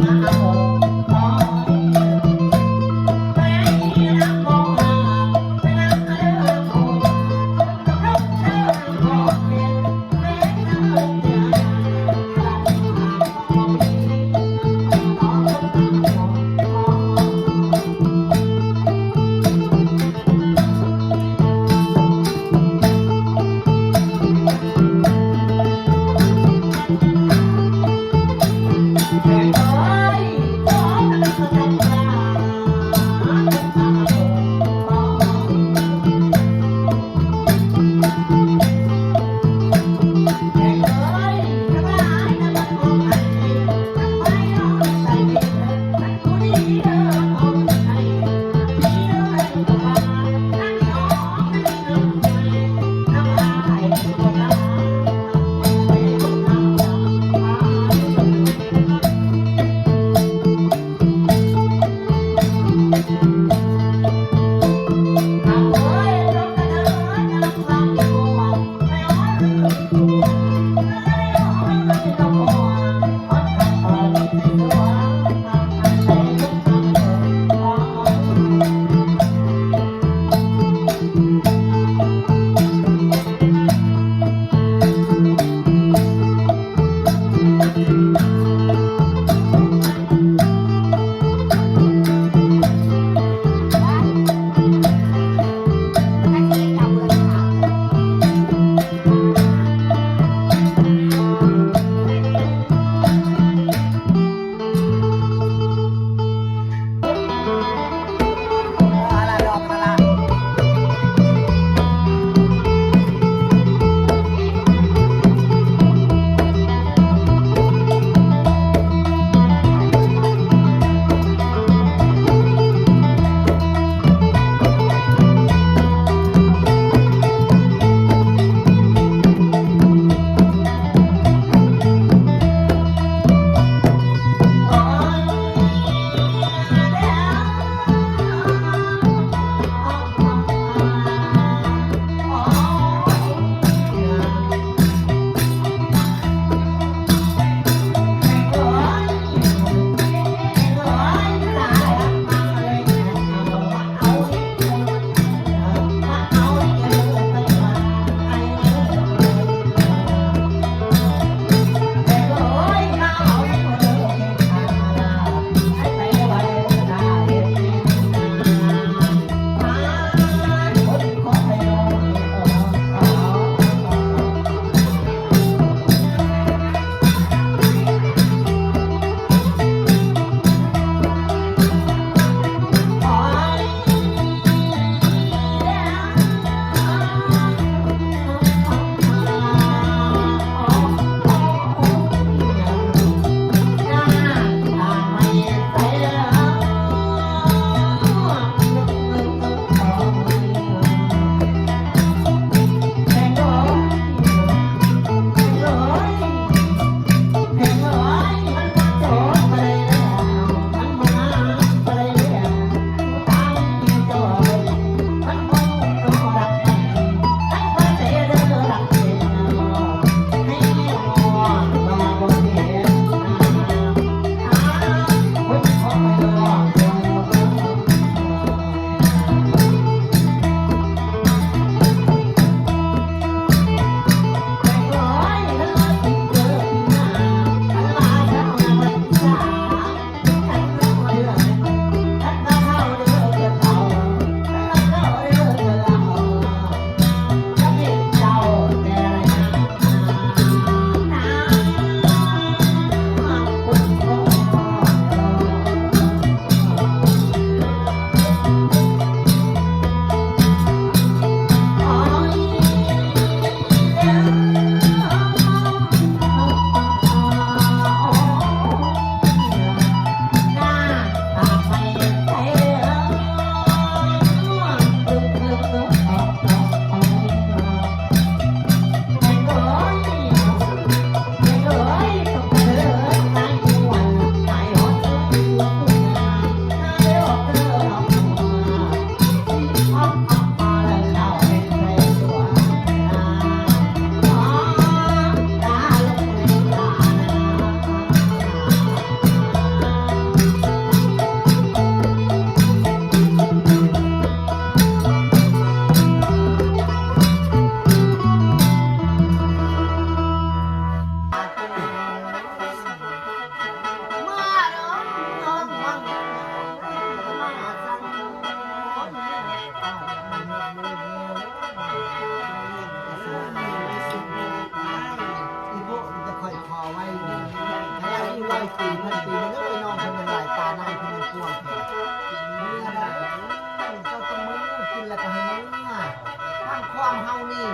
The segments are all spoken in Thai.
เ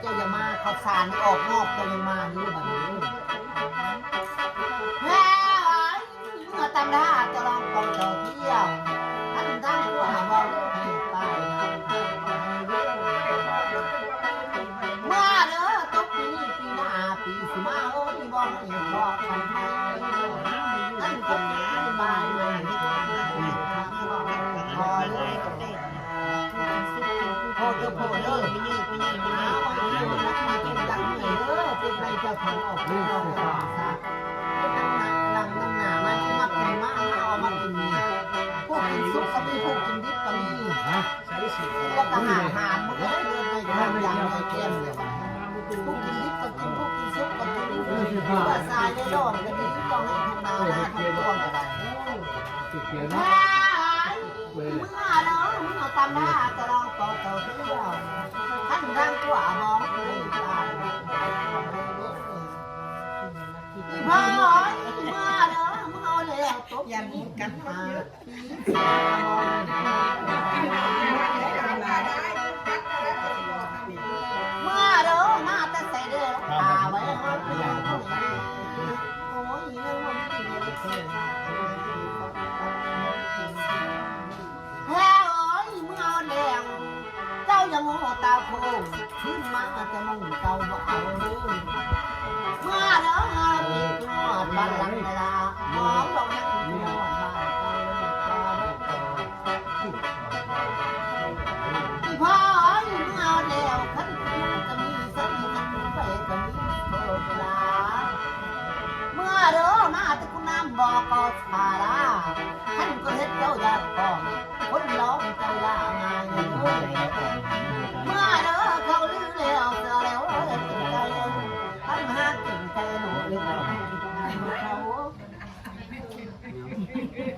เจ้าอย่ามาข้าวสารออกนอกเจ้ายังมาอยู่แบบนี้แม่เมื่อตำราจะลองกองเจ้าเที่ยวท่านตั้งผู้หาว่าให้ตายเมื่อเด้อตกปีนี้ปีหน้าปีสิมาโอ้ยบอลอีกรอบทำไทยท่านก็หนาบ้านเลยพอเลยโพดโพดเลยไม่ยืดไม่ยืดไม่ยืดรักมากินรักเหนื่อยเด้อเป็นไรเจ้าของออกลูกออกตาซะนั่งน้ำหนามาที่มากินมาเอามากินพวกกินซุปก็มีพวกกินดิบก็มีแล้วก็หามันก็ได้เงินในทางอย่างในเกมเลยพวกกินดิบก็กินพวกกินซุปก็กินว่าทรายในดอนก็ดีต้องให้ทำนาหน้าทำต้นก็ได้มึงเนาะมึงเอาตามหน้าจะลองต่อเต่าเที่ยวท่านร่างกว่าบ้องเลยตายอีพ่ออีมาเนาะมึงเอาแล้วตบยันกันมามาเนาะมาแต่ใส่เด้อตาไว้โอ้ยเรื่องมันเจ้ายังโง่ตาโคงขึ้นมาจะมุ่งเก่าบ่เอาเลยเมื่อเด้อปีกนวดบ้านหลังเวลาหอมดอกนั้นนวดบ้านเก่าอีพ่อเมื่อแล้วขันจะมีสักทีกันไปจะมีโทษเวลาเมื่อเด้อมาตะกุน้ำบอกก็ชาลาท่านก็เฮ็ดเจ้าอยากฟ้องคนร้องเจ้าลางานเมื่อเด้อเขาลือแล้วเสือแล้วกินใจท่านหากินใจหนูเลี้ยงเขา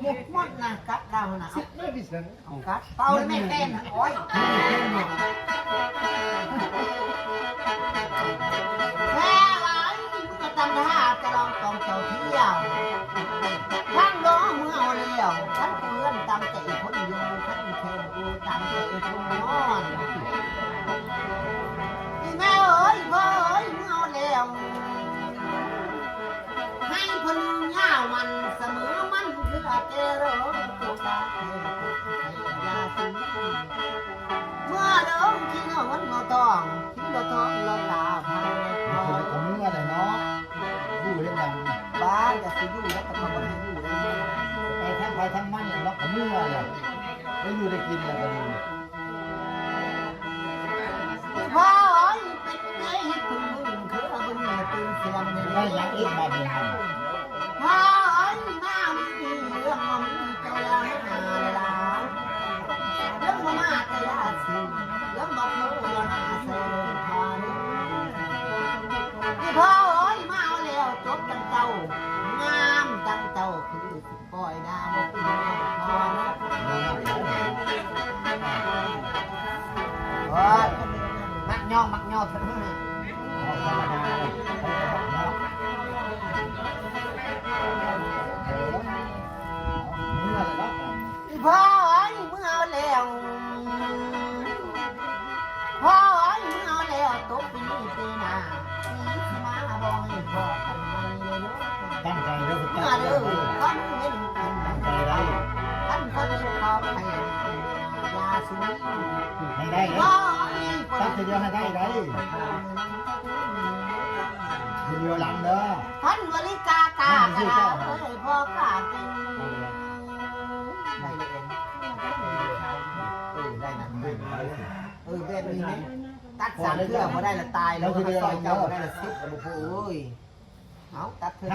หมกมดนะกัดเรานะกัดเป่าไม่แก่นโอ้ยแม่ไว้มึงจะทำท่าจะลองกองเจ้าเที่ยวท่านร้องเมื่อเอาเลี้ยวท่านเพื่อนตามใจคนอยู่ท่านแค่ดูตามใจคนนอนอีแม่เอ้ยพ่อเอ้ยเมื่อเอาเลี้ยวให้คนเงามันเสมอมันเพื่อเจริญตัวตาให้ยาสูงเมื่อเดิมที่เงามันงอทองที่เราทองเราตาพันพอผมเมื่อไหร่เนาะอยู่ได้ยังบ้านจะไปอยู่แล้วก็ทำอะไรอยู่ได้ไปทั้งมันแล้วผมเมื่อเลยได้อยู่ได้กินอะไรกันพ่อเป็นไงให้คุณมึงคือเอาบุญมาตื่นเสียงได้ยังอีกมาเป็นพ่อน้ามีเรื่องมันเจ้าละหาลาเรื่องมาเจ้าสิเรื่องบอกรู้ละหาเสด็จพาพ่อมาเอาแล้วจบกันเจ้างามจังเจ้าคือปล่อยดาวพอมักย่อทั้งนั้นพ่อมึงเอาแล้วพ่อมึงเอาแล้วตกปีนี้ปีหน้าสีมาบอกให้พ่อทำไมเลยตั้งใจเด้อมาเด้อท่านเห็นตั้งใจได้ท่านเขาเป็นขอให้ยาสูงให้ได้ตั้งใจเดียวให้ได้เดียวหลังเด้อท่านบริกากาเอ้ยพ่อกาจริงได้เลยได้นะแบบนี้ไหมตัดสามเทื่อพอได้ละตายแล้วก็ซอยเจ้าพอได้ละ10โอ้ยเอาตัดเทื่อ